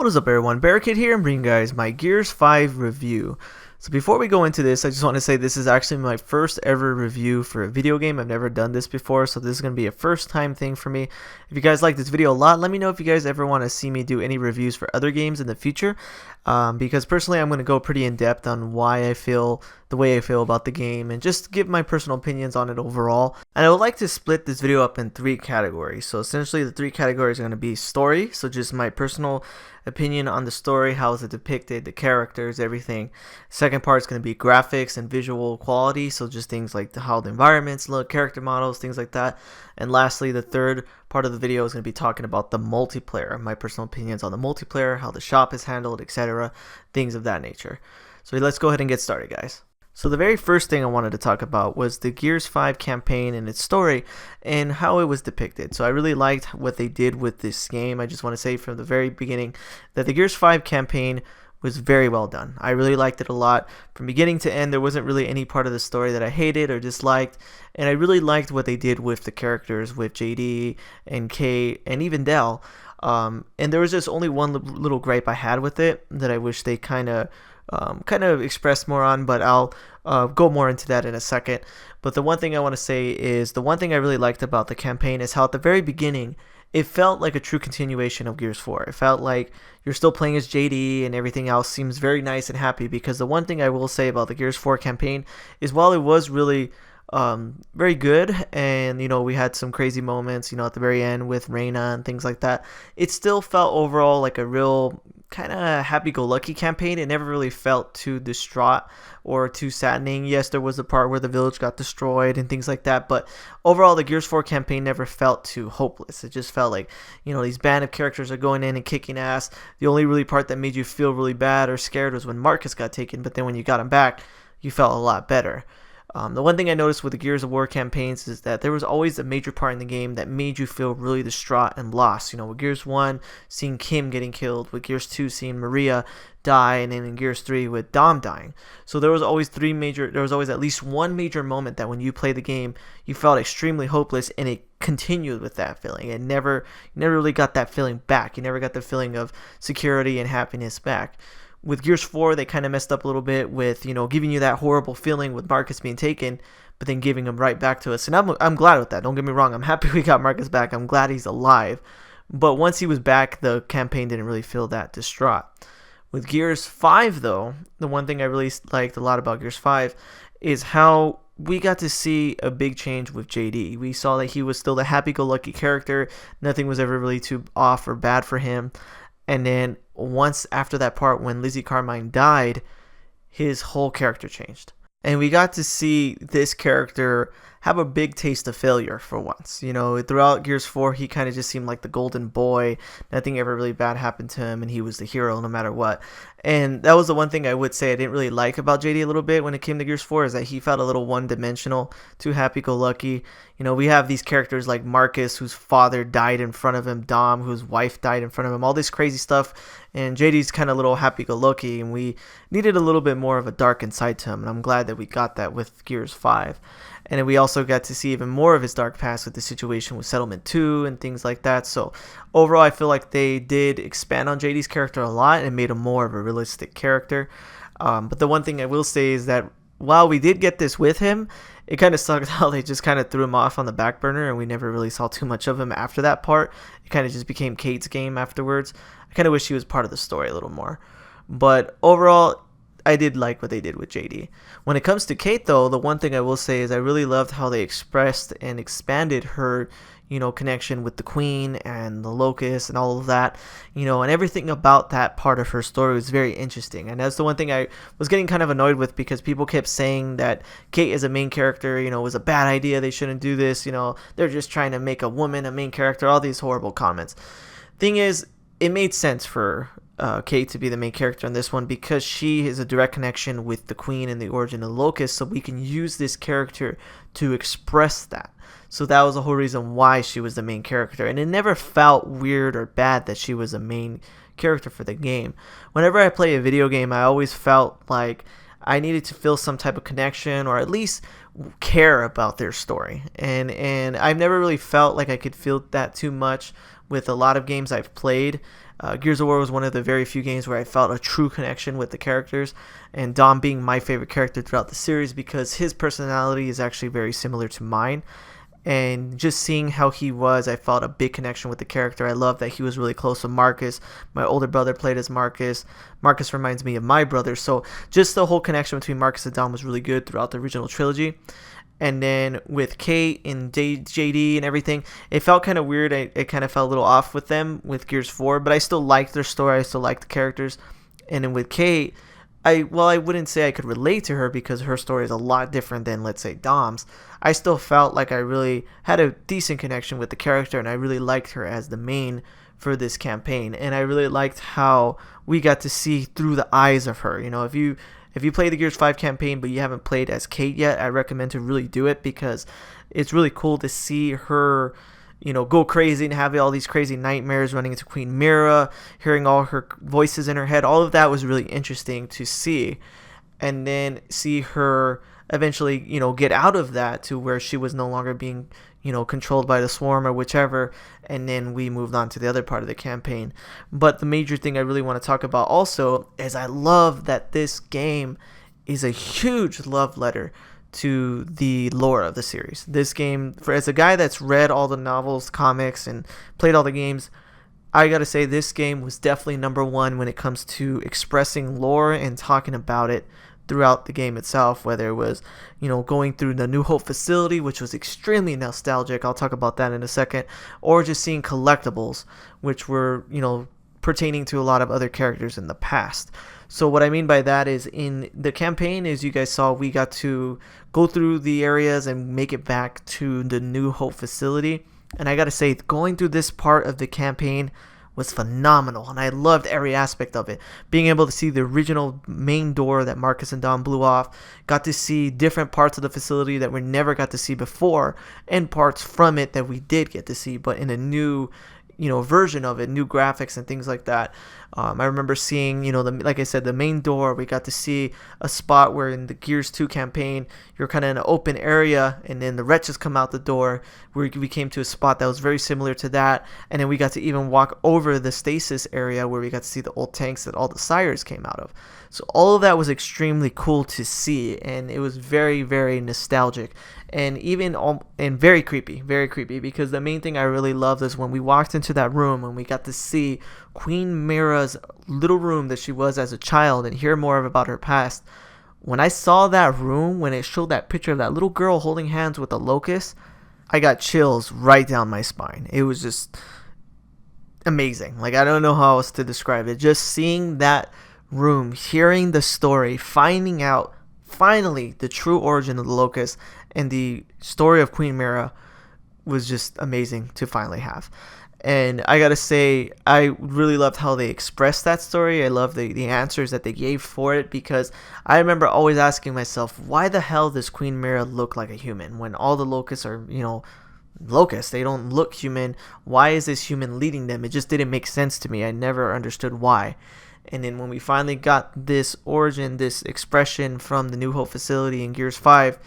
What is up everyone, Barricade here and bringing you guys my Gears 5 review. So before we go into this, I just want to say this is actually my first ever review for a video game. I've never done this before, so this is going to be a first time thing for me. If you guys like this video a lot, let me know if you guys ever want to see me do any reviews for other games in the future. Because personally I'm going to go pretty in depth on why I feel the way I feel about the game and just give my personal opinions on it overall. And I would like to split this video up in three categories. So essentially the three categories are going to be story, so just my personal opinion on the story, how is it depicted, the characters, everything. Second part is going to be graphics and visual quality, so just things like how the environments look, character models, things like that. And lastly, the third part of the video is going to be talking about the multiplayer, my personal opinions on the multiplayer, how the shop is handled, etc., things of that nature. So let's go ahead and get started, guys. So the very first thing I wanted to talk about was the Gears 5 campaign and its story and how it was depicted. So I really liked what they did with this game. I just want to say from the very beginning that the Gears 5 campaign was very well done. I really liked it a lot. From beginning to end, there wasn't really any part of the story that I hated or disliked, and I really liked what they did with the characters, with JD and Kate and even Dell. And there was just only one little gripe I had with it that I wish they kind of expressed more on, but I'll go more into that in a second. But the one thing I want to say is the one thing I really liked about the campaign is how at the very beginning it felt like a true continuation of Gears 4. It felt like you're still playing as JD and everything else seems very nice and happy, because the one thing I will say about the Gears 4 campaign is while it was really very good, and we had some crazy moments at the very end with Reyna and things like that, it still felt overall like a real kind of happy-go-lucky campaign. It never really felt too distraught or too saddening. Yes, there was a part where the village got destroyed and things like that, but overall the Gears 4 campaign never felt too hopeless. It just felt like these band of characters are going in and kicking ass. The only really part that made you feel really bad or scared was when Marcus got taken, but then when you got him back you felt a lot better. The one thing I noticed with the Gears of War campaigns is that there was always a major part in the game that made you feel really distraught and lost. With Gears 1, seeing Kim getting killed, with Gears 2, seeing Maria die, and then in Gears 3 with Dom dying. So there was always at least one major moment that when you play the game, you felt extremely hopeless, and it continued with that feeling. You never really got that feeling back. You never got the feeling of security and happiness back. With Gears 4, they kind of messed up a little bit with, giving you that horrible feeling with Marcus being taken, but then giving him right back to us. And I'm glad with that. Don't get me wrong. I'm happy we got Marcus back. I'm glad he's alive. But once he was back, the campaign didn't really feel that distraught. With Gears 5, though, the one thing I really liked a lot about Gears 5 is how we got to see a big change with JD. We saw that he was still the happy-go-lucky character. Nothing was ever really too off or bad for him. And then once after that part when Lizzie Carmine died, his whole character changed. And we got to see this character have a big taste of failure for once. Throughout Gears 4, he kind of just seemed like the golden boy. Nothing ever really bad happened to him, and he was the hero no matter what. And that was the one thing I would say I didn't really like about JD a little bit when it came to Gears 4, is that he felt a little one-dimensional, too happy-go-lucky. We have these characters like Marcus, whose father died in front of him, Dom, whose wife died in front of him, all this crazy stuff, and JD's kind of a little happy-go-lucky, and we needed a little bit more of a dark side to him, and I'm glad that we got that with Gears 5. And then we also got to see even more of his dark past with the situation with Settlement 2 and things like that. So overall, I feel like they did expand on JD's character a lot and made him more of a realistic character. But the one thing I will say is that while we did get this with him, it kind of sucked how they just kind of threw him off on the back burner, and we never really saw too much of him after that part. It kind of just became Kate's game afterwards. I kind of wish he was part of the story a little more. But overall, I did like what they did with JD. When it comes to Kate, though, the one thing I will say is I really loved how they expressed and expanded her, connection with the Queen and the Locust and all of that, and everything about that part of her story was very interesting. And that's the one thing I was getting kind of annoyed with, because people kept saying that Kate as a main character, was a bad idea. They shouldn't do this. They're just trying to make a woman a main character. All these horrible comments. Thing is, it made sense for Kate to be the main character in this one, because she is a direct connection with the Queen and the origin of the Locust, so we can use this character to express that. So that was the whole reason why she was the main character, and it never felt weird or bad that she was a main character for the game. Whenever I play a video game, I always felt like I needed to feel some type of connection, or at least care about their story, and I've never really felt like I could feel that too much with a lot of games I've played. Gears of War was one of the very few games where I felt a true connection with the characters, and Dom being my favorite character throughout the series because his personality is actually very similar to mine. And just seeing how he was, I felt a big connection with the character. I love that he was really close with Marcus. My older brother played as Marcus. Marcus reminds me of my brother. So just the whole connection between Marcus and Dom was really good throughout the original trilogy. And then with Kate and JD and everything, it felt kind of weird. It kind of felt a little off with them with Gears 4, but I still liked their story. I still liked the characters. And then with Kate, I wouldn't say I could relate to her because her story is a lot different than, let's say, Dom's. I still felt like I really had a decent connection with the character, and I really liked her as the main for this campaign. And I really liked how we got to see through the eyes of her. You know, if you play the Gears 5 campaign but you haven't played as Kate yet, I recommend to really do it because it's really cool to see her, you know, go crazy and have all these crazy nightmares, running into Queen Mira, hearing all her voices in her head. All of that was really interesting to see. And then see her eventually, you know, get out of that to where she was no longer being, you know, controlled by the Swarm or whichever. And then we moved on to the other part of the campaign. But the major thing I really want to talk about also is I love that this game is a huge love letter to the lore of the series. This game, as a guy that's read all the novels, comics, and played all the games, I gotta say this game was definitely number one when it comes to expressing lore and talking about it throughout the game itself, whether it was, you know, going through the New Hope facility, which was extremely nostalgic, I'll talk about that in a second, or just seeing collectibles, which were, you know, pertaining to a lot of other characters in the past. So what I mean by that is in the campaign, as you guys saw, we got to go through the areas and make it back to the New Hope facility. And I gotta say, going through this part of the campaign was phenomenal, and I loved every aspect of it. Being able to see the original main door that Marcus and Dom blew off, got to see different parts of the facility that we never got to see before, and parts from it that we did get to see, but in a new, you know, version of it, new graphics and things like that. I remember seeing, you know, like I said, the main door. We got to see a spot where in the Gears 2 campaign, you're kind of in an open area, and then the wretches come out the door. We came to a spot that was very similar to that, and then we got to even walk over the stasis area where we got to see the old tanks that all the sires came out of. So all of that was extremely cool to see, and it was very, very nostalgic, and even and very creepy because the main thing I really loved is when we walked into that room and we got to see Queen Mira's little room that she was as a child and hear more about her past. When I saw that room, when it showed that picture of that little girl holding hands with a locust, I got chills right down my spine. It was just amazing. Like, I don't know how else to describe it. Just seeing that room, hearing the story, finding out finally the true origin of the locust and the story of Queen Mira was just amazing to finally have. And I gotta say, I really loved how they expressed that story. I love the answers that they gave for it, because I remember always asking myself, why the hell does Queen Mira look like a human when all the locusts are, you know, locusts? They don't look human. Why is this human leading them? It just didn't make sense to me. I never understood why. And then when we finally got this origin, this expression from the New Hope facility in Gears 5,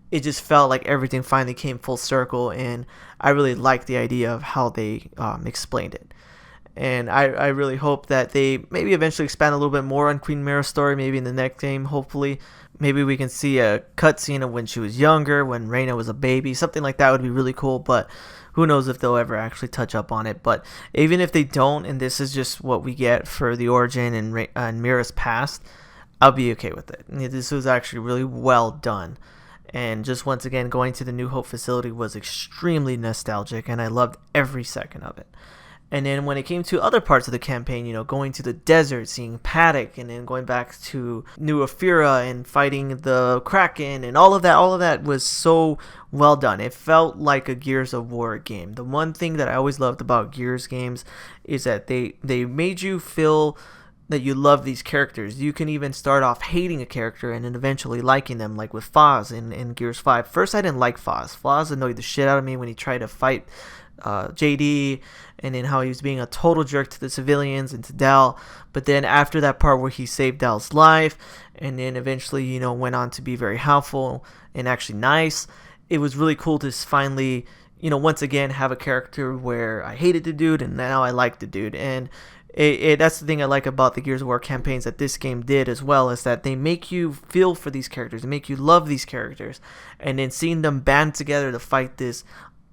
it just felt like everything finally came full circle, and I really liked the idea of how they explained it. And I really hope that they maybe eventually expand a little bit more on Queen Mira's story, maybe in the next game, hopefully. Maybe we can see a cutscene of when she was younger, when Reyna was a baby. Something like that would be really cool, but who knows if they'll ever actually touch up on it. But even if they don't, and this is just what we get for the origin and Mira's past, I'll be okay with it. This was actually really well done. And just once again, going to the New Hope facility was extremely nostalgic, and I loved every second of it. And then when it came to other parts of the campaign, you know, going to the desert, seeing Paddock, and then going back to New Ephira and fighting the Kraken, and all of that was so well done. It felt like a Gears of War game. The one thing that I always loved about Gears games is that they made you feel that you love these characters. You can even start off hating a character and then eventually liking them, like with Foz in Gears 5. First, I didn't like Foz. Foz annoyed the shit out of me when he tried to fight JD, and then how he was being a total jerk to the civilians and to Dal. But then after that part where he saved Dal's life, and then eventually, you know, went on to be very helpful and actually nice, it was really cool to finally, you know, once again have a character where I hated the dude and now I like the dude. And That's the thing I like about the Gears of War campaigns that this game did as well, is that they make you feel for these characters, they make you love these characters, and then seeing them band together to fight this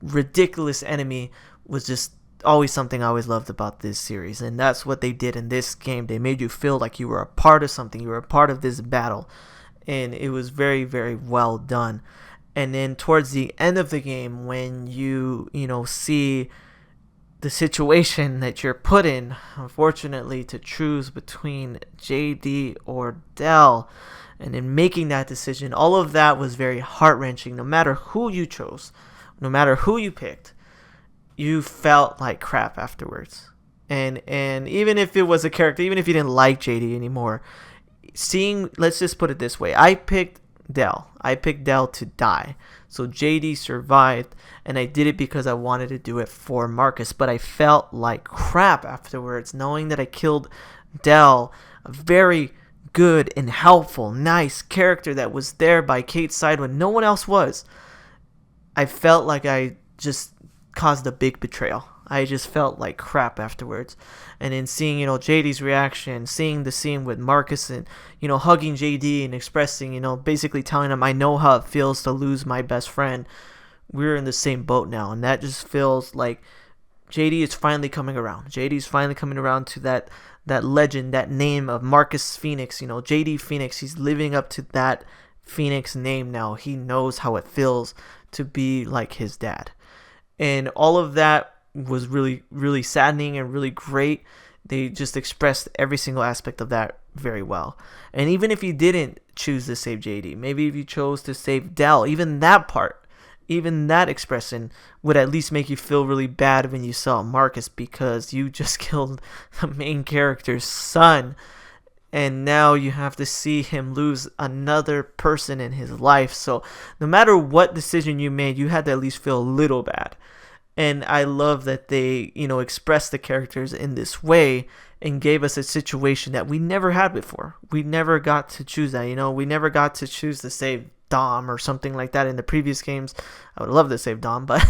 ridiculous enemy was just always something I always loved about this series. And that's what they did in this game. They made you feel like you were a part of something, you were a part of this battle, and it was very, very well done. And then towards the end of the game, when you see the situation that you're put in, unfortunately, to choose between JD or Dell, and in making that decision, all of that was very heart-wrenching. No matter who you chose, no matter who you picked, you felt like crap afterwards. And even if it was a character, even if you didn't like JD anymore, let's just put it this way, I picked Dell to die, so JD survived, and I did it because I wanted to do it for Marcus. But I felt like crap afterwards, knowing that I killed Dell, a very good and helpful, nice character that was there by Kate's side when no one else was. I felt like I just caused a big betrayal. I just felt like crap afterwards. And then seeing, JD's reaction, seeing the scene with Marcus and, hugging JD and expressing, basically telling him, I know how it feels to lose my best friend. We're in the same boat now. And that just feels like JD is finally coming around. JD's finally coming around to that legend, that name of Marcus Phoenix, JD Phoenix. He's living up to that Phoenix name now. He knows how it feels to be like his dad. And all of that was really, really saddening and really great. They just expressed every single aspect of that very well. And even if you didn't choose to save JD, maybe if you chose to save Dell, even that part, even that expression would at least make you feel really bad when you saw Marcus, because you just killed the main character's son, and now you have to see him lose another person in his life. So no matter what decision you made, you had to at least feel a little bad. And I love that they, expressed the characters in this way and gave us a situation that we never had before. We never got to choose that, we never got to choose to save Dom or something like that in the previous games. I would love to save Dom, but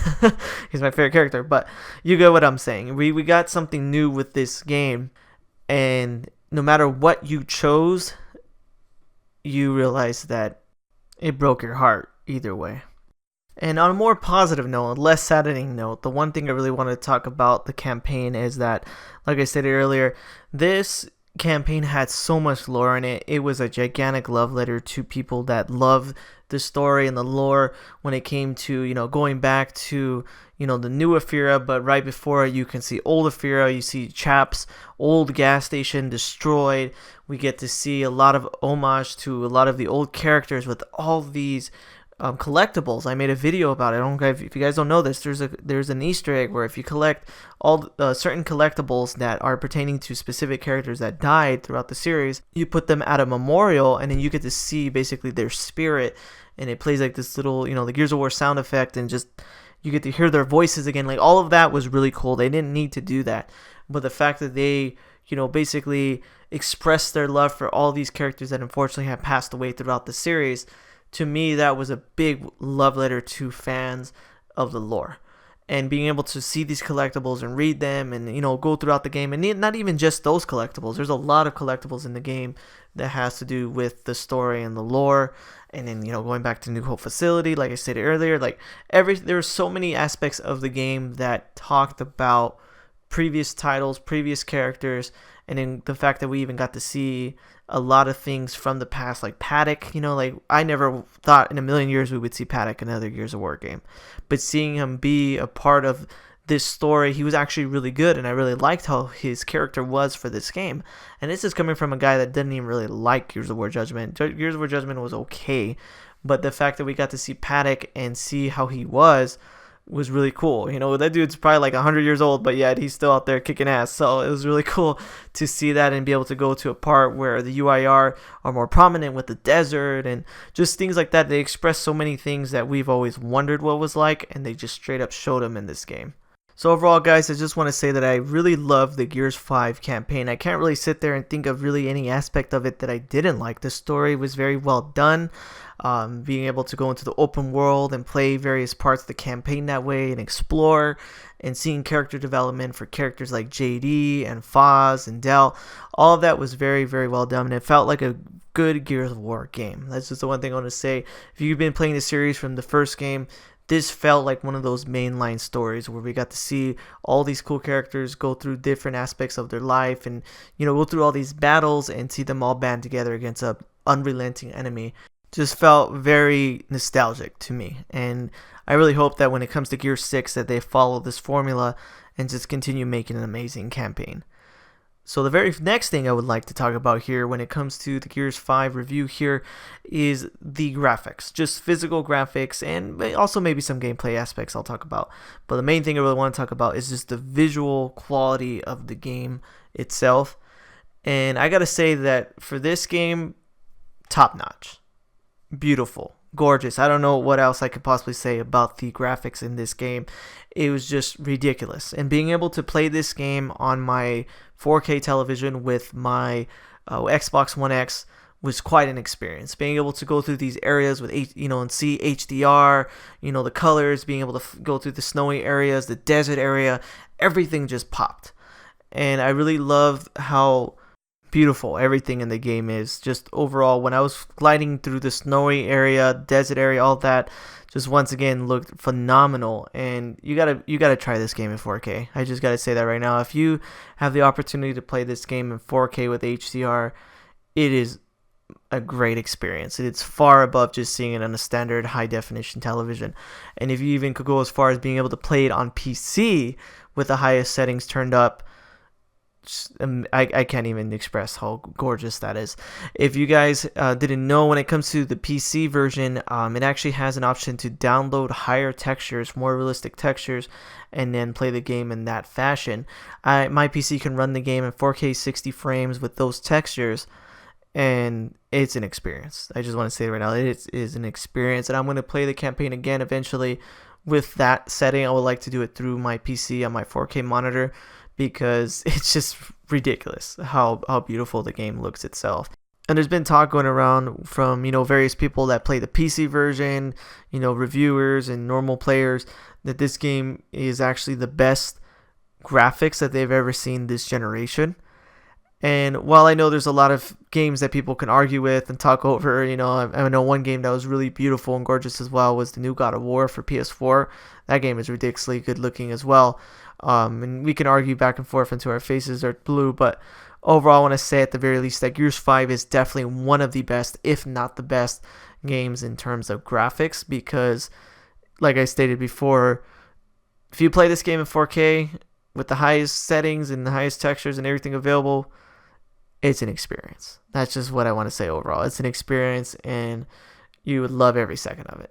he's my favorite character. But you get what I'm saying. We got something new with this game, and no matter what you chose, you realize that it broke your heart either way. And on a more positive note, a less saddening note, the one thing I really wanted to talk about the campaign is that, like I said earlier, this campaign had so much lore in it. It was a gigantic love letter to people that love the story and the lore when it came to, going back to, the new Ephyra, but right before it, you can see old Ephyra. You see Chap's old gas station destroyed. We get to see a lot of homage to a lot of the old characters with all these collectibles. I made a video about it. I don't know if you guys don't know this. There's an Easter egg where if you collect all certain collectibles that are pertaining to specific characters that died throughout the series, you put them at a memorial, and then you get to see basically their spirit, and it plays like this little, the Gears of War sound effect, and just you get to hear their voices again. Like, all of that was really cool. They didn't need to do that, but the fact that they, basically expressed their love for all these characters that unfortunately have passed away throughout the series, to me, that was a big love letter to fans of the lore. And being able to see these collectibles and read them and, go throughout the game. And not even just those collectibles. There's a lot of collectibles in the game that has to do with the story and the lore. And then, going back to New Hope Facility, like I said earlier, there were so many aspects of the game that talked about previous titles, previous characters, and then the fact that we even got to see a lot of things from the past, like Paddock. I never thought in a million years we would see Paddock in another Gears of War game, but seeing him be a part of this story, he was actually really good, and I really liked how his character was for this game. And this is coming from a guy that didn't even really like Gears of War Judgment. Gears of War Judgment was okay, but the fact that we got to see Paddock and see how he was really cool. That dude's probably like 100 years old, but yet he's still out there kicking ass. So it was really cool to see that and be able to go to a part where the UIR are more prominent with the desert and just things like that. They express so many things that we've always wondered what was like, and they just straight up showed them in this game. So overall, guys, I just want to say that I really love the Gears 5 campaign. I can't really sit there and think of really any aspect of it that I didn't like. The story was very well done. Being able to go into the open world and play various parts of the campaign that way and explore, and seeing character development for characters like JD and Foz and Dell, all of that was very, very well done, and it felt like a good Gears of War game. That's just the one thing I want to say. If you've been playing the series from the first game, this felt like one of those mainline stories where we got to see all these cool characters go through different aspects of their life, and go through all these battles and see them all band together against a unrelenting enemy. Just felt very nostalgic to me, and I really hope that when it comes to Gear 6 that they follow this formula and just continue making an amazing campaign. So the very next thing I would like to talk about here when it comes to the Gears 5 review here is the graphics. Just physical graphics, and also maybe some gameplay aspects I'll talk about. But the main thing I really want to talk about is just the visual quality of the game itself. And I gotta say that for this game, top notch. Beautiful, gorgeous. I don't know what else I could possibly say about the graphics in this game. It was just ridiculous. And being able to play this game on my 4K television with my Xbox One X was quite an experience. Being able to go through these areas with and see HDR, the colors, being able to go through the snowy areas, the desert area, everything just popped. And I really loved how beautiful everything in the game is. Just overall, when I was gliding through the snowy area, desert area, all that just once again looked phenomenal. And you gotta try this game in 4K. I just gotta say that right now. If you have the opportunity to play this game in 4K with HDR, it is a great experience. It's far above just seeing it on a standard high definition television. And if you even could go as far as being able to play it on PC with the highest settings turned up, I can't even express how gorgeous that is. If you guys didn't know, when it comes to the PC version, it actually has an option to download higher textures, more realistic textures, and then play the game in that fashion. My PC can run the game in 4K 60 frames with those textures, and it's an experience. I just want to say it right now, it is an experience, and I'm going to play the campaign again eventually with that setting. I would like to do it through my PC on my 4K monitor, because it's just ridiculous how beautiful the game looks itself. And there's been talk going around from various people that play the PC version, reviewers and normal players, that this game is actually the best graphics that they've ever seen this generation. And while I know there's a lot of games that people can argue with and talk over, I know one game that was really beautiful and gorgeous as well was the new God of War for PS4. That game is ridiculously good looking as well. And we can argue back and forth until our faces are blue, but overall I want to say at the very least that Gears 5 is definitely one of the best, if not the best, games in terms of graphics, because like I stated before, if you play this game in 4K with the highest settings and the highest textures and everything available, it's an experience. That's just what I want to say overall. It's an experience, and you would love every second of it.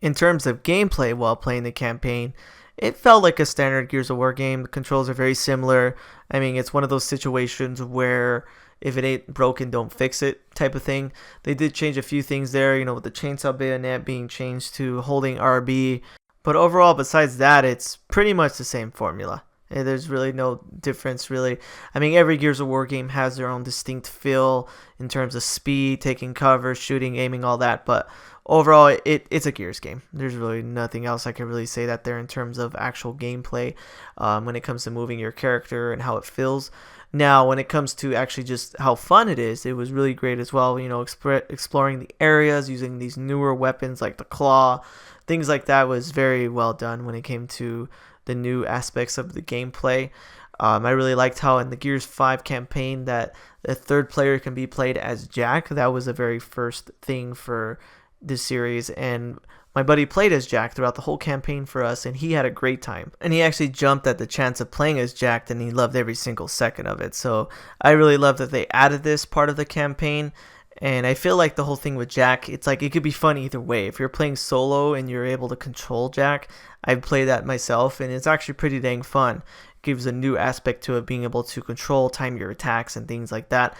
In terms of gameplay while playing the campaign, it felt like a standard Gears of War game. The controls are very similar. I mean, it's one of those situations where if it ain't broken, don't fix it type of thing. They did change a few things there, with the chainsaw bayonet being changed to holding RB. But overall, besides that, it's pretty much the same formula. There's really no difference, really. I mean, every Gears of War game has their own distinct feel in terms of speed, taking cover, shooting, aiming, all that. But overall, it's a Gears game. There's really nothing else I can really say that there in terms of actual gameplay when it comes to moving your character and how it feels. Now, when it comes to actually just how fun it was really great as well. Exploring the areas, using these newer weapons like the claw, things like that was very well done when it came to the new aspects of the gameplay. I really liked how in the Gears 5 campaign that the third player can be played as Jack. That was the very first thing for this series, and my buddy played as Jack throughout the whole campaign for us, and he had a great time. And he actually jumped at the chance of playing as Jack, and he loved every single second of it. So I really love that they added this part of the campaign. And I feel like the whole thing with Jack, it's like it could be fun either way. If you're playing solo and you're able to control Jack, I've played that myself, and it's actually pretty dang fun. It gives a new aspect to it, being able to control, time your attacks, and things like that.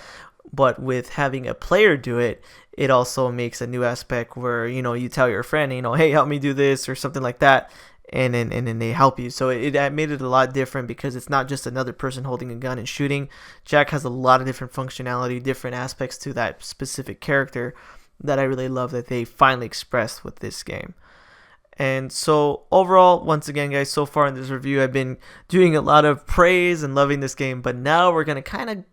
But with having a player do it, it also makes a new aspect where, you tell your friend, hey, help me do this or something like that. and then they help you. So it made it a lot different because it's not just another person holding a gun and shooting. Jack has a lot of different functionality, different aspects to that specific character that I really love that they finally expressed with this game. And so overall, once again, guys, so far in this review, I've been doing a lot of praise and loving this game, but now we're going to kind of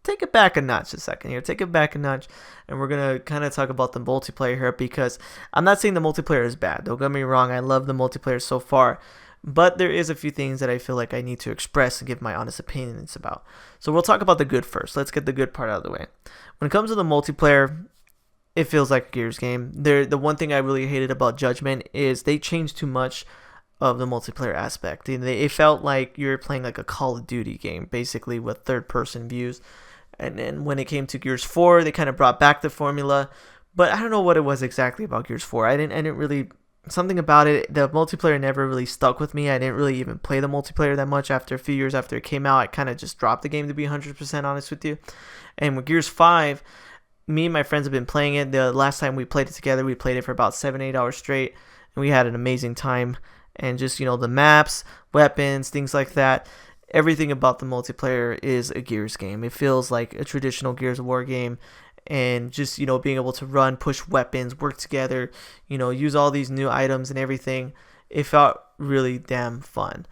take it back a notch a second here. Take it back a notch, and we're going to kind of talk about the multiplayer here, because I'm not saying the multiplayer is bad. Don't get me wrong. I love the multiplayer so far, but there is a few things that I feel like I need to express and give my honest opinions about. So we'll talk about the good first. Let's get the good part out of the way. When it comes to the multiplayer, it feels like a Gears game. The one thing I really hated about Judgment is they changed too much of the multiplayer aspect. It felt like you were playing like a Call of Duty game, basically with third-person views. And then when it came to Gears 4, they kind of brought back the formula. But I don't know what it was exactly about Gears 4. I didn't really, something about it, the multiplayer never really stuck with me. I didn't really even play the multiplayer that much. After a few years after it came out, I kind of just dropped the game, to be 100% honest with you. And with Gears 5, me and my friends have been playing it. The last time we played it together, we played it for about 7-8 hours straight, and we had an amazing time. And just, the maps, weapons, things like that, everything about the multiplayer is a Gears game. It feels like a traditional Gears of War game, and just, being able to run, push weapons, work together, use all these new items and everything, it felt really damn fun.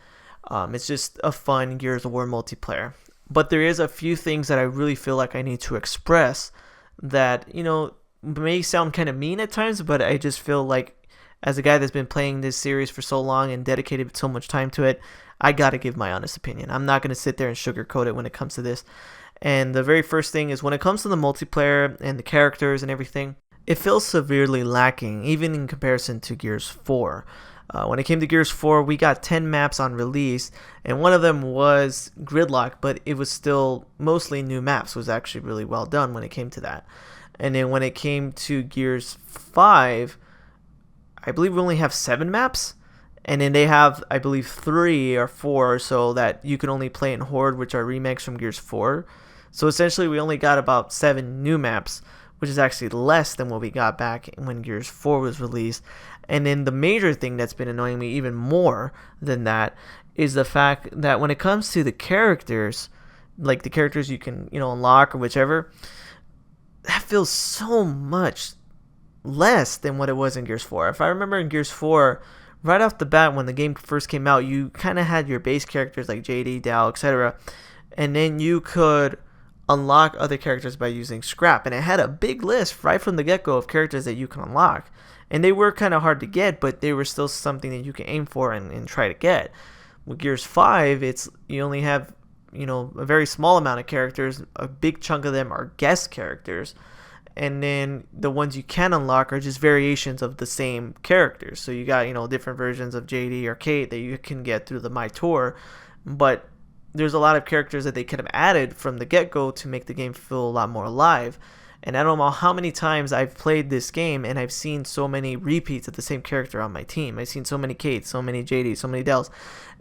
It's just a fun Gears of War multiplayer. But there is a few things that I really feel like I need to express that, may sound kind of mean at times, but I just feel like as a guy that's been playing this series for so long and dedicated so much time to it, I gotta give my honest opinion. I'm not gonna sit there and sugarcoat it when it comes to this. And the very first thing is, when it comes to the multiplayer and the characters and everything, it feels severely lacking, even in comparison to Gears 4. When it came to Gears 4, we got 10 maps on release, and one of them was Gridlock, but it was still mostly new maps. It was actually really well done when it came to that. And then when it came to Gears 5, I believe we only have 7 maps, and then they have, I believe, 3 or 4 or so that you can only play in Horde, which are remakes from Gears 4. So essentially we only got about 7 new maps, which is actually less than what we got back when Gears 4 was released. And then the major thing that's been annoying me even more than that is the fact that when it comes to the characters, like the characters you can, unlock or whichever, that feels so much less than what it was in Gears 4. If I remember in Gears 4, right off the bat when the game first came out, you kind of had your base characters like JD, Dal, etc. And then you could unlock other characters by using scrap. And it had a big list right from the get-go of characters that you can unlock. And they were kind of hard to get, but they were still something that you can aim for and try to get. With Gears 5, you only have, a very small amount of characters. A big chunk of them are guest characters. And then the ones you can unlock are just variations of the same characters. So you got, different versions of JD or Kate that you can get through the My Tour. But there's a lot of characters that they could have added from the get-go to make the game feel a lot more alive. And I don't know how many times I've played this game and I've seen so many repeats of the same character on my team. I've seen so many Kates, so many JDs, so many Dells.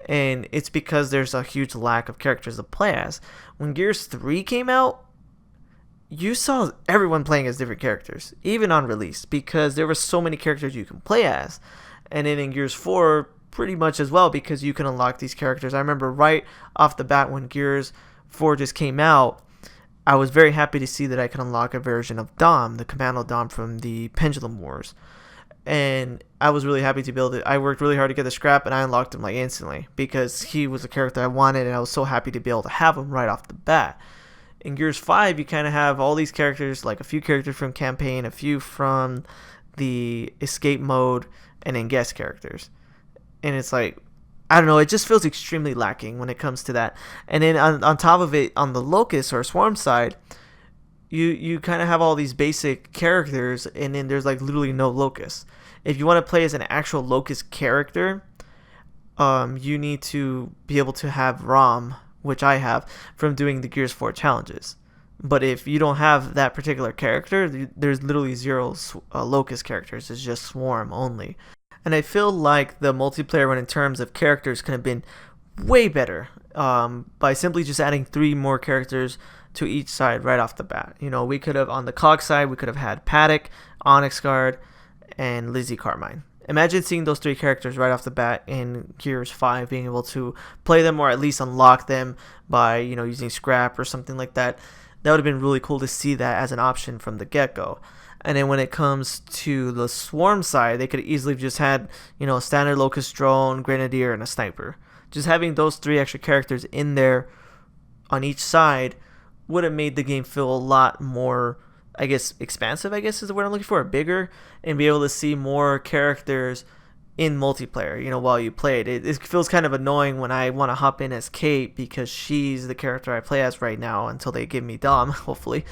And it's because there's a huge lack of characters to play as. When Gears 3 came out, you saw everyone playing as different characters, even on release, because there were so many characters you can play as. And then in Gears 4, pretty much as well, because you can unlock these characters. I remember right off the bat when Gears 4 just came out, I was very happy to see that I could unlock a version of Dom, the Commando Dom from the Pendulum Wars. And I was really happy to build it. I worked really hard to get the scrap, and I unlocked him like instantly, because he was a character I wanted, and I was so happy to be able to have him right off the bat. In Gears 5, you kind of have all these characters, like a few characters from campaign, a few from the escape mode, and then guest characters. And it's like, I don't know, it just feels extremely lacking when it comes to that. And then on top of it, on the Locust or Swarm side, you kind of have all these basic characters, and then there's like literally no Locust. If you want to play as an actual Locust character, you need to be able to have ROM, which I have, from doing the Gears 4 challenges. But if you don't have that particular character, there's literally zero Locust characters. It's just Swarm only. And I feel like the multiplayer, when in terms of characters, could have been way better by simply just adding 3 more characters to each side right off the bat. We could have, on the COG side, we could have had Paddock, Onyx Guard, and Lizzie Carmine. Imagine seeing those three characters right off the bat in Gears 5, being able to play them or at least unlock them by, using scrap or something like that. That would have been really cool to see that as an option from the get-go. And then when it comes to the swarm side, they could easily have just had, a standard locust drone, grenadier, and a sniper. Just having those three extra characters in there on each side would have made the game feel a lot more, I guess, expansive, I guess is the word I'm looking for, bigger, and be able to see more characters in multiplayer, while you play it. It feels kind of annoying when I want to hop in as Kate because she's the character I play as right now until they give me Dom, hopefully.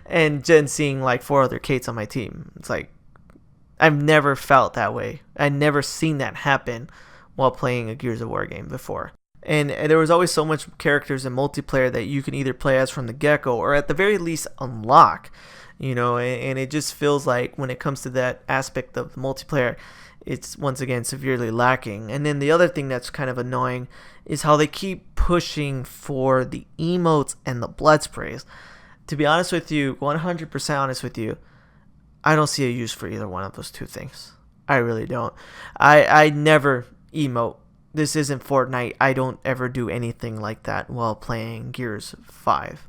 And then seeing like 4 other Kates on my team. It's like, I've never felt that way. I've never seen that happen while playing a Gears of War game before. And there was always so much characters in multiplayer that you can either play as from the get-go or at the very least unlock, and it just feels like when it comes to that aspect of multiplayer, it's once again severely lacking. And then the other thing that's kind of annoying is how they keep pushing for the emotes and the blood sprays. To be honest with you, 100% honest with you, I don't see a use for either one of those two things. I really don't. I never emote. This isn't Fortnite. I don't ever do anything like that while playing Gears 5.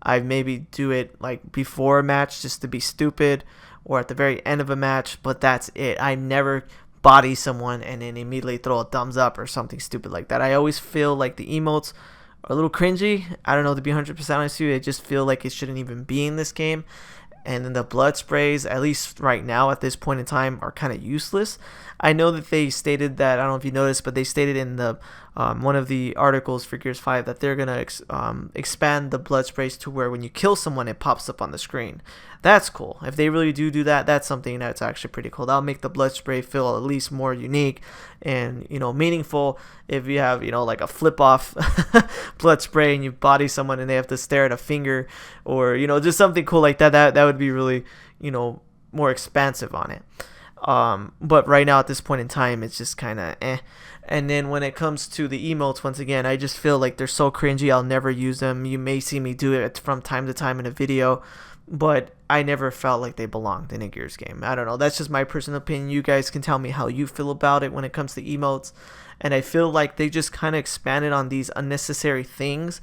I maybe do it like before a match just to be stupid, or at the very end of a match, but that's it. I never body someone and then immediately throw a thumbs up or something stupid like that. I always feel like the emotes are a little cringy. I don't know, to be 100% honest with you, I just feel like it shouldn't even be in this game. And then the blood sprays, at least right now at this point in time, are kind of useless. I know that they stated that, I don't know if you noticed, but they stated in the one of the articles for Gears 5 that they're going to expand the blood sprays to where when you kill someone, it pops up on the screen. That's cool. If they really do that, that's something that's actually pretty cool. That'll make the blood spray feel at least more unique and, meaningful. If you have, like a flip-off blood spray and you body someone and they have to stare at a finger or, just something cool like that, that would be really, more expansive on it. But right now at this point in time, it's just kind of eh. And then when it comes to the emotes, once again, I just feel like they're so cringy. I'll never use them. You may see me do it from time to time in a video, but I never felt like they belonged in a Gears game. I don't know. That's just my personal opinion. You guys can tell me how you feel about it when it comes to emotes. And I feel like they just kind of expanded on these unnecessary things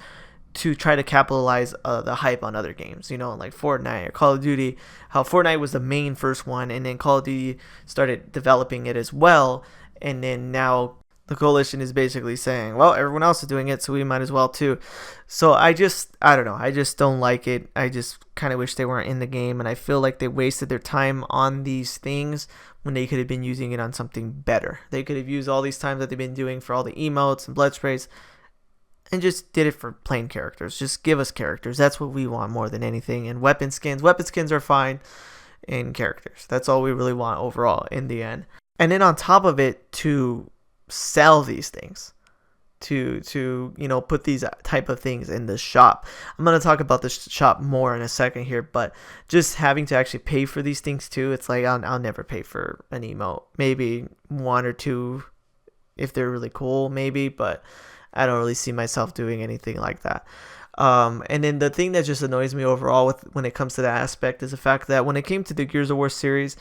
to try to capitalize the hype on other games, like Fortnite or Call of Duty. How Fortnite was the main first one, and then Call of Duty started developing it as well, and then now the coalition is basically saying, well, everyone else is doing it, so we might as well too. So I don't know. I just don't like it. I just kind of wish they weren't in the game, and I feel like they wasted their time on these things when they could have been using it on something better. They could have used all these times that they've been doing for all the emotes and blood sprays and just did it for plain characters. Just give us characters. That's what we want more than anything. And weapon skins. Weapon skins are fine. And characters. That's all we really want overall in the end. And then on top of it, to sell these things. To put these type of things in the shop. I'm going to talk about the shop more in a second here. But just having to actually pay for these things too. It's like I'll never pay for an emote. Maybe 1 or 2 if they're really cool. Maybe. But I don't really see myself doing anything like that. And then the thing that just annoys me overall when it comes to that aspect is the fact that when it came to the Gears of War series,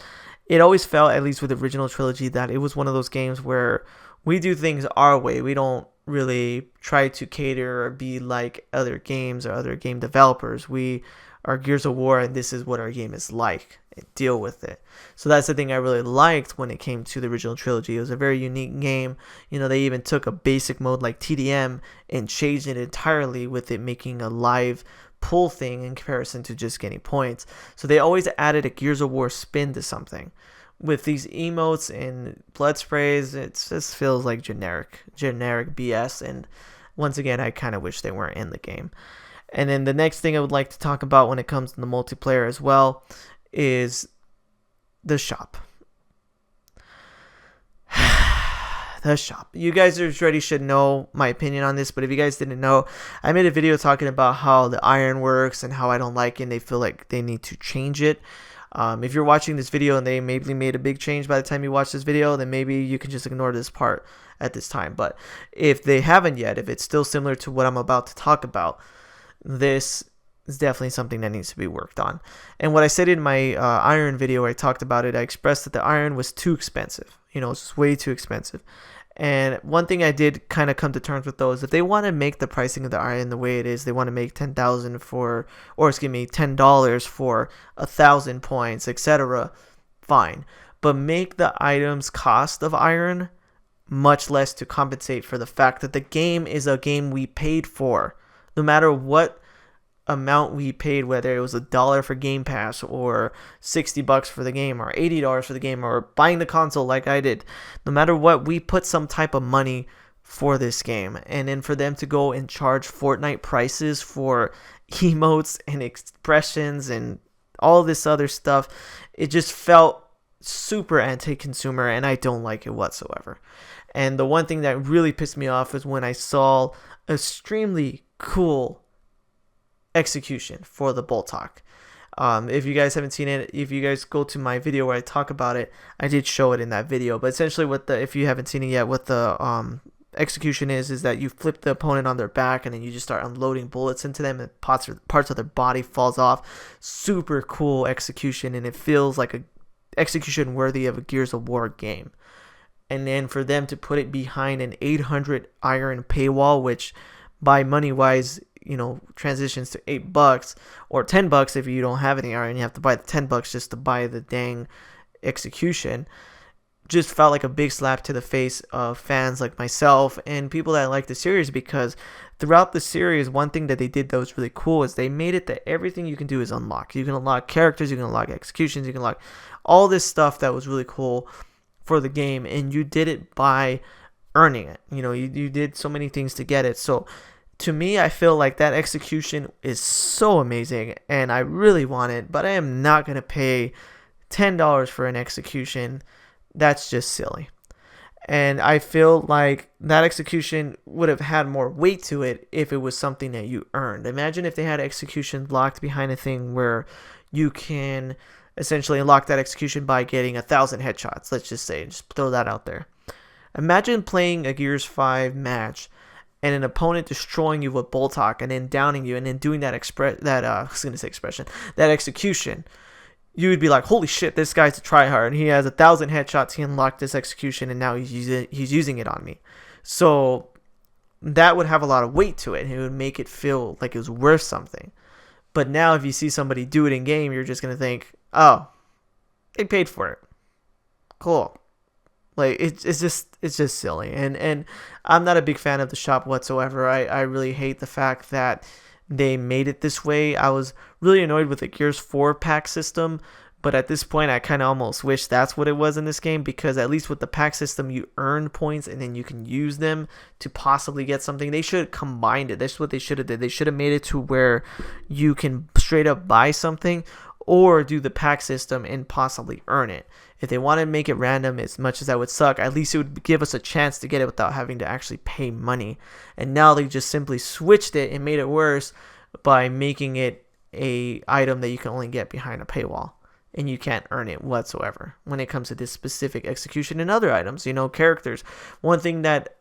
it always felt, at least with the original trilogy, that it was one of those games where we do things our way. We don't really try to cater or be like other games or other game developers. We are Gears of War, and this is what our game is like. Deal with it. So that's the thing I really liked when it came to the original trilogy. It was a very unique game. They even took a basic mode like TDM and changed it entirely, with it making a live pull thing in comparison to just getting points. So they always added a Gears of War spin to something. With these emotes and blood sprays, it just feels like generic BS. And once again, I kind of wish they weren't in the game. And then the next thing I would like to talk about when it comes to the multiplayer as well is the shop. The shop. You guys already should know my opinion on this, but if you guys didn't know, I made a video talking about how the iron works and how I don't like it and they feel like they need to change it. If you're watching this video and they maybe made a big change by the time you watch this video, then maybe you can just ignore this part at this time. But if they haven't yet, if it's still similar to what I'm about to talk about, this is definitely something that needs to be worked on. And what I said in my iron video where I talked about it, I expressed that the iron was too expensive. It's just way too expensive. And one thing I did kind of come to terms with though is if they want to make the pricing of the iron the way it is, they want to make 10,000 for, or excuse me, $10 for 1,000 points, etc. Fine, but make the items cost of iron much less to compensate for the fact that the game is a game we paid for. No matter what amount we paid, whether it was $1 for Game Pass or $60 for the game or $80 for the game or buying the console like I did, no matter what, we put some type of money for this game. And then for them to go and charge Fortnite prices for emotes and expressions and all this other stuff, it just felt super anti-consumer, and I don't like it whatsoever. And the one thing that really pissed me off is when I saw extremely cool execution for the bolt talk. If you guys haven't seen it, if you guys go to my video where I talk about it, I did show it in that video. But essentially, if you haven't seen it yet, what the execution is that you flip the opponent on their back and then you just start unloading bullets into them, and parts of their body falls off. Super cool execution, and it feels like a execution worthy of a Gears of War game. And then for them to put it behind an 800 iron paywall, which by money wise, transitions to $8 or $10 if you don't have any iron. You have to buy the $10 just to buy the dang execution. Just felt like a big slap to the face of fans like myself and people that like the series, because throughout the series, one thing that they did that was really cool is they made it that everything you can do is unlocked. You can unlock characters, you can unlock executions, you can unlock all this stuff that was really cool for the game, and you did it by earning it. You did so many things to get it. So to me, I feel like that execution is so amazing and I really want it, but I am not going to pay $10 for an execution. That's just silly. And I feel like that execution would have had more weight to it if it was something that you earned. Imagine if they had execution locked behind a thing where you can essentially unlock that execution by getting 1,000 headshots. Let's just say, just throw that out there. Imagine playing a Gears 5 match and an opponent destroying you with bolt talk and then downing you and then doing that execution. You would be like, holy shit, this guy's a tryhard. He has 1,000 headshots. He unlocked this execution and now he's using it on me. So that would have a lot of weight to it, and it would make it feel like it was worth something. But now if you see somebody do it in game, you're just gonna think, oh, they paid for it. Cool. Like it's just silly, and I'm not a big fan of the shop whatsoever. I really hate the fact that they made it this way. I was really annoyed with the Gears 4 pack system, but at this point I kind of almost wish that's what it was in this game, because at least with the pack system you earn points and then you can use them to possibly get something. They should have combined it. That's what they should have did. They should have made it to where you can straight up buy something or do the pack system and possibly earn it. If they want to make it random, as much as that would suck, at least it would give us a chance to get it without having to actually pay money. And now they just simply switched it and made it worse by making it a item that you can only get behind a paywall, and you can't earn it whatsoever when it comes to this specific execution and other items. Characters. One thing that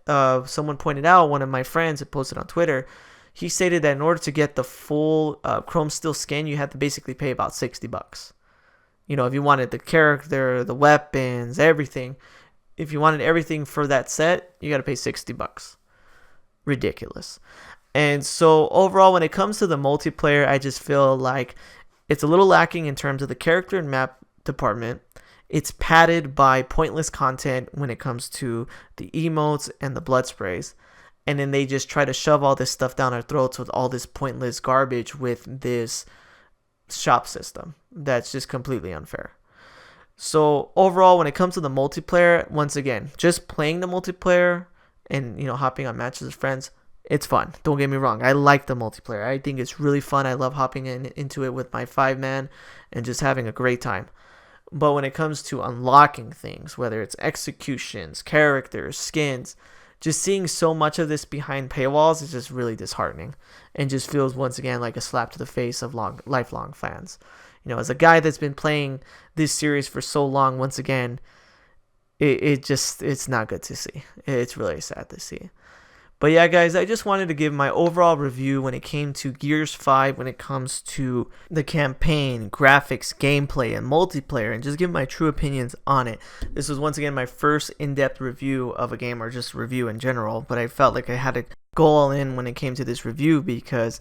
someone pointed out, one of my friends had posted on Twitter, he stated that in order to get the full chrome steel skin, you had to basically pay about $60. If you wanted the character, the weapons, everything, if you wanted everything for that set, you got to pay $60. Ridiculous. And so overall, when it comes to the multiplayer, I just feel like it's a little lacking in terms of the character and map department. It's padded by pointless content when it comes to the emotes and the blood sprays. And then they just try to shove all this stuff down our throats with all this pointless garbage with this shop system. That's just completely unfair. So overall, when it comes to the multiplayer, once again, just playing the multiplayer and hopping on matches with friends, it's fun. Don't get me wrong. I like the multiplayer. I think it's really fun. I love hopping into it with my 5-man and just having a great time. But when it comes to unlocking things, whether it's executions, characters, skins, just seeing so much of this behind paywalls is just really disheartening, and just feels once again like a slap to the face of lifelong fans. As a guy that's been playing this series for so long, once again, it's not good to see. It's really sad to see. But yeah, guys, I just wanted to give my overall review when it came to Gears 5, when it comes to the campaign, graphics, gameplay, and multiplayer, and just give my true opinions on it. This was once again my first in-depth review of a game, or just review in general, but I felt like I had to go all in when it came to this review because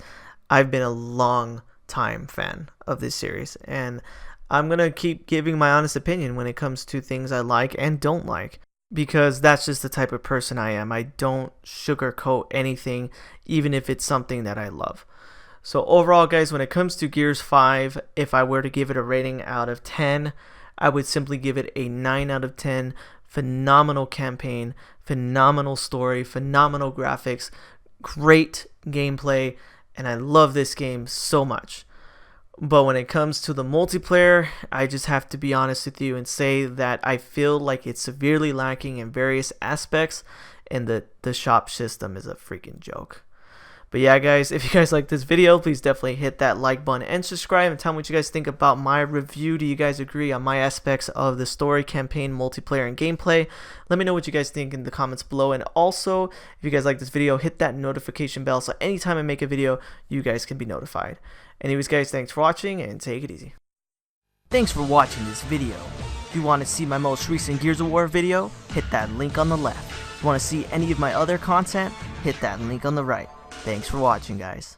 I've been a long time fan of this series, and I'm gonna keep giving my honest opinion when it comes to things I like and don't like, because that's just the type of person I am. I don't sugarcoat anything, even if it's something that I love. So overall, guys, when it comes to Gears 5, if I were to give it a rating out of 10, I would simply give it a 9 out of 10. Phenomenal campaign, phenomenal story, phenomenal graphics, great gameplay, and I love this game so much. But when it comes to the multiplayer, I just have to be honest with you and say that I feel like it's severely lacking in various aspects, and the shop system is a freaking joke. But yeah, guys, if you guys like this video, please definitely hit that like button and subscribe, and tell me what you guys think about my review. Do you guys agree on my aspects of the story, campaign, multiplayer, and gameplay? Let me know what you guys think in the comments below. And also, if you guys like this video, hit that notification bell so anytime I make a video, you guys can be notified. Anyways, guys, thanks for watching, and take it easy. Thanks for watching this video. If you want to see my most recent Gears of War video, hit that link on the left. If you want to see any of my other content, hit that link on the right. Thanks for watching, guys.